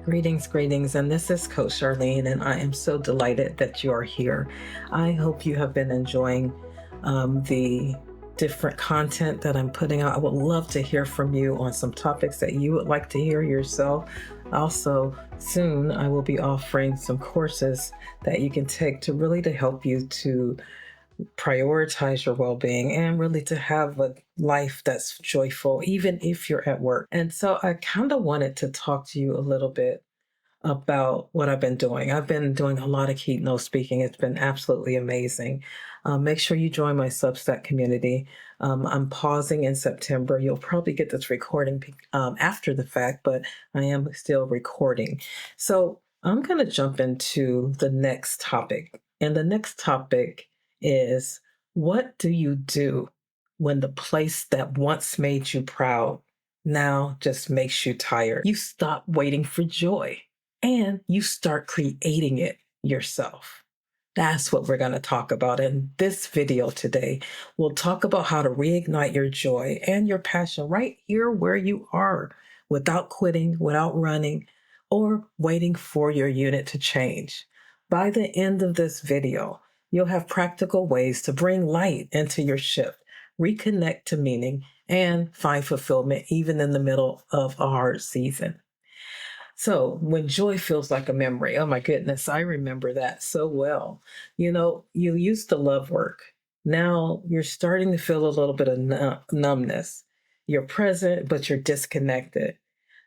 Greetings, and this is Coach Charlene, and I am so delighted that you are here. I hope you have been enjoying the different content that I'm putting out. I would love to hear from you on some topics that you would like to hear yourself. Also, soon I will be offering some courses that you can take to help you to prioritize your well-being and really to have a life that's joyful even if you're at work. And so I kind of wanted to talk to you a little bit about what I've been doing. I've been doing a lot of keynote speaking. It's been absolutely amazing. Make sure you join my Substack community. I'm pausing in September. You'll probably get this recording after the fact, but I am still recording. So I'm going to jump into the next topic. And the next topic is, what do you do when the place that once made you proud now just makes you tired? You stop waiting for joy and you start creating it yourself. That's what we're going to talk about in this video today. We'll talk about how to reignite your joy and your passion right here where you are, without quitting, without running, or waiting for your unit to change. By the end of this video, you'll have practical ways to bring light into your shift, reconnect to meaning, and find fulfillment even in the middle of a hard season. So when joy feels like a memory, oh my goodness, I remember that so well. You used to love work. Now you're starting to feel a little bit of numbness. You're present, but you're disconnected.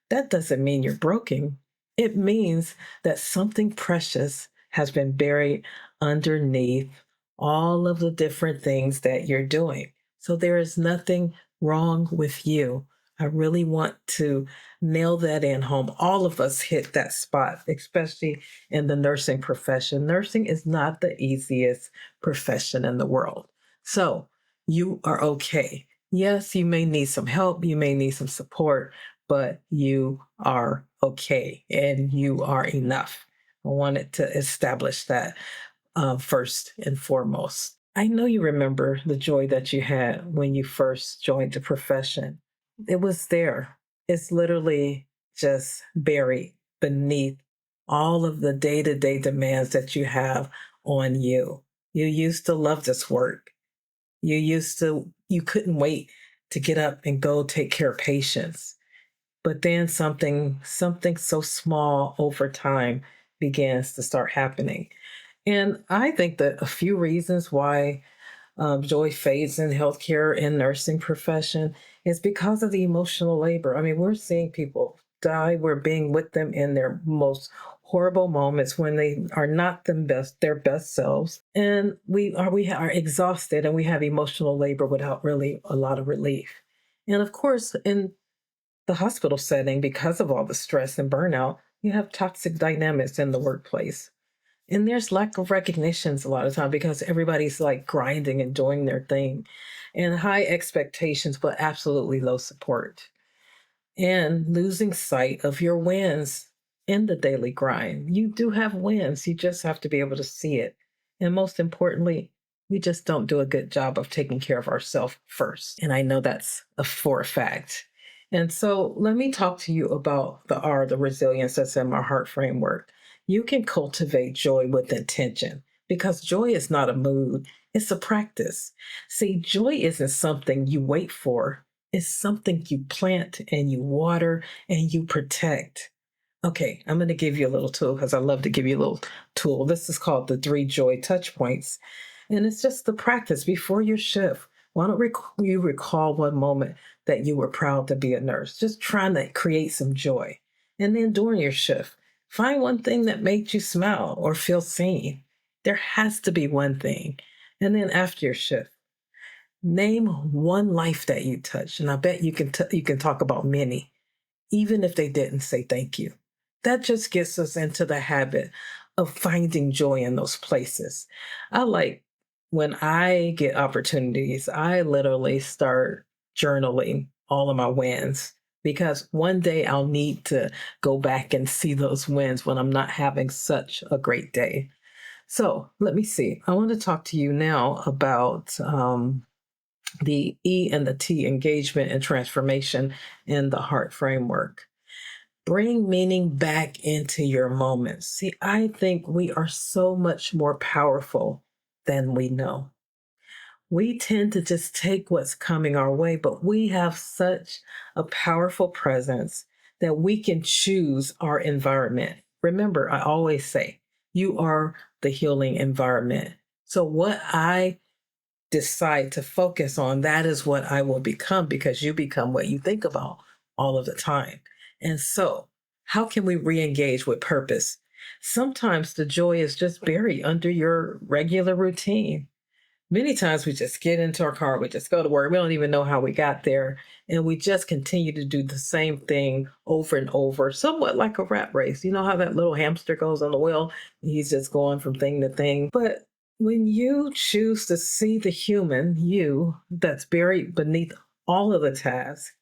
That doesn't mean you're broken. It means that something precious has been buried underneath all of the different things that you're doing. So there is nothing wrong with you. I really want to nail that in home. All of us hit that spot, especially in the nursing profession. Nursing is not the easiest profession in the world. So you are okay. Yes, you may need some help, you may need some support, but you are okay and you are enough. I wanted to establish that first and foremost. I know you remember the joy that you had when you first joined the profession. It was there. It's literally just buried beneath all of the day-to-day demands that you have on you. You used to love this work. You couldn't wait to get up and go take care of patients. But then something so small over time begins to start happening. And I think that a few reasons why joy fades in healthcare and nursing profession is because of the emotional labor. I mean, we're seeing people die. We're being with them in their most horrible moments when they are not their best selves. And we are exhausted and we have emotional labor without really a lot of relief. And of course, in the hospital setting, because of all the stress and burnout, you have toxic dynamics in the workplace. And there's lack of recognitions a lot of time because everybody's like grinding and doing their thing, and high expectations, but absolutely low support, and losing sight of your wins in the daily grind. You do have wins. You just have to be able to see it. And most importantly, we just don't do a good job of taking care of ourselves first. And I know that's for a fact. And so let me talk to you about the resilience that's in my heart framework. You can cultivate joy with intention because joy is not a mood, it's a practice. See, joy isn't something you wait for, it's something you plant and you water and you protect. Okay, I'm going to give you a little tool because I love to give you a little tool. This is called the Three Joy Touchpoints. And it's just the practice before your shift. Why don't you recall one moment that you were proud to be a nurse? Just trying to create some joy. And then during your shift, find one thing that made you smile or feel seen. There has to be one thing. And then after your shift, name one life that you touched. And I bet you can talk about many, even if they didn't say thank you. That just gets us into the habit of finding joy in those places. I like when I get opportunities, I literally start journaling all of my wins because one day I'll need to go back and see those wins when I'm not having such a great day. So let me see. I want to talk to you now about the E and the T, engagement and transformation in the heart framework. Bring meaning back into your moments. See, I think we are so much more powerful than we know. We tend to just take what's coming our way, but we have such a powerful presence that we can choose our environment. Remember, I always say, you are the healing environment. So, what I decide to focus on, that is what I will become because you become what you think about all of the time. And so, how can we re engage with purpose? Sometimes the joy is just buried under your regular routine. Many times we just get into our car, we just go to work, we don't even know how we got there, and we just continue to do the same thing over and over, somewhat like a rat race. You know how that little hamster goes on the wheel? He's just going from thing to thing. But when you choose to see the human, you, that's buried beneath all of the tasks,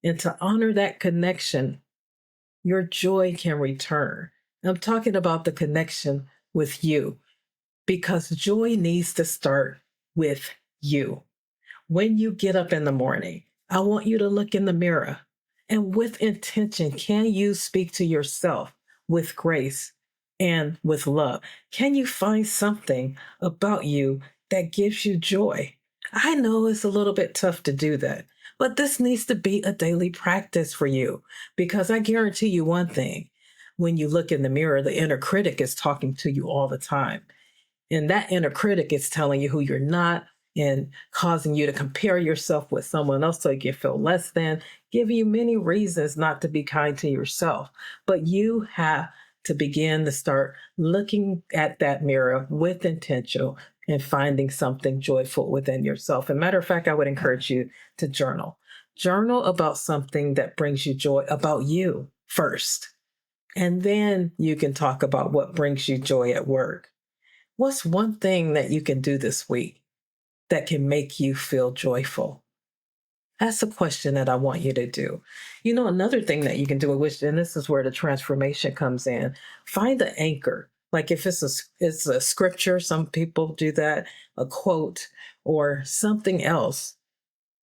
and to honor that connection, your joy can return. I'm talking about the connection with you because joy needs to start with you. When you get up in the morning, I want you to look in the mirror and with intention, can you speak to yourself with grace and with love? Can you find something about you that gives you joy? I know it's a little bit tough to do that, but this needs to be a daily practice for you because I guarantee you one thing. When you look in the mirror, the inner critic is talking to you all the time. And that inner critic is telling you who you're not and causing you to compare yourself with someone else so you can feel less than, giving you many reasons not to be kind to yourself. But you have to begin to start looking at that mirror with intention and finding something joyful within yourself. And matter of fact, I would encourage you to journal. Journal about something that brings you joy about you first. And then you can talk about what brings you joy at work. What's one thing that you can do this week that can make you feel joyful? That's a question that I want you to do. You know, another thing that you can do, which, and this is where the transformation comes in, find the anchor. Like if it's a scripture, some people do that, a quote, or something else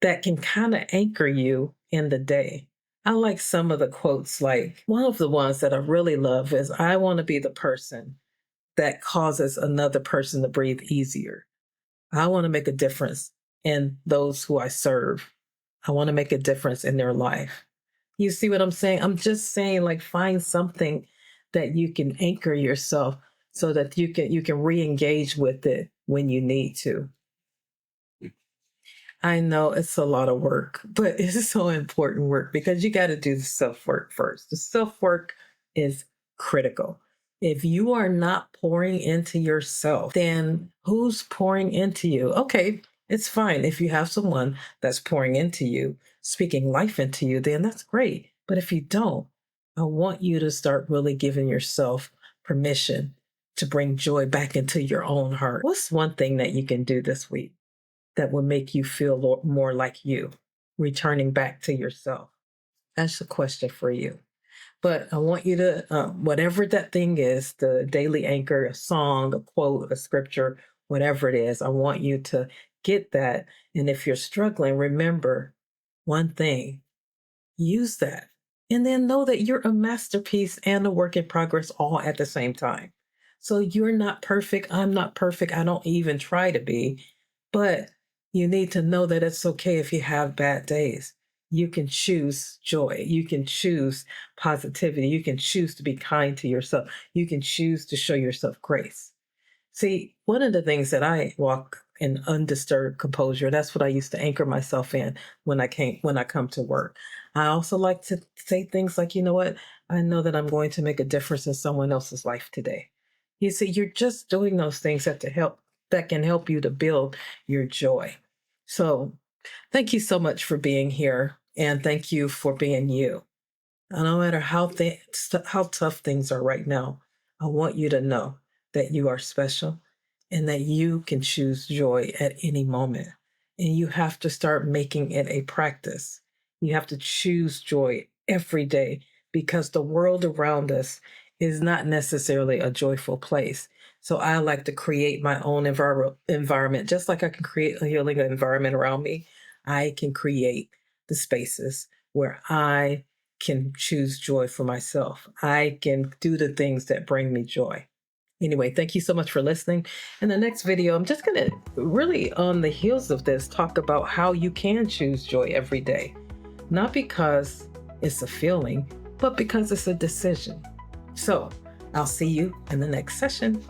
that can kind of anchor you in the day. I like some of the quotes, like one of the ones that I really love is, I want to be the person that causes another person to breathe easier. I want to make a difference in those who I serve. I want to make a difference in their life. You see what I'm saying? I'm just saying, like, find something that you can anchor yourself so that you can re-engage with it when you need to. I know it's a lot of work, but it's so important work because you got to do the self work first. The self work is critical. If you are not pouring into yourself, then who's pouring into you? Okay, it's fine. If you have someone that's pouring into you, speaking life into you, then that's great. But if you don't, I want you to start really giving yourself permission to bring joy back into your own heart. What's one thing that you can do this week that will make you feel more like you, returning back to yourself? That's a question for you. But I want you to, whatever that thing is, the daily anchor, a song, a quote, a scripture, whatever it is, I want you to get that. And if you're struggling, remember one thing, use that. And then know that you're a masterpiece and a work in progress all at the same time. So you're not perfect. I'm not perfect. I don't even try to be. But you need to know that it's okay if you have bad days. You can choose joy. You can choose positivity. You can choose to be kind to yourself. You can choose to show yourself grace. See, one of the things that I walk in undisturbed composure, that's what I used to anchor myself in when I come to work. I also like to say things like, you know what? I know that I'm going to make a difference in someone else's life today. You see, you're just doing those things that can help you to build your joy. So thank you so much for being here and thank you for being you. And no matter how tough things are right now, I want you to know that you are special and that you can choose joy at any moment. And you have to start making it a practice. You have to choose joy every day because the world around us is not necessarily a joyful place. So I like to create my own environment, just like I can create a healing environment around me. I can create the spaces where I can choose joy for myself. I can do the things that bring me joy. Anyway, thank you so much for listening. In the next video, I'm just going to really, on the heels of this, talk about how you can choose joy every day. Not because it's a feeling, but because it's a decision. So I'll see you in the next session.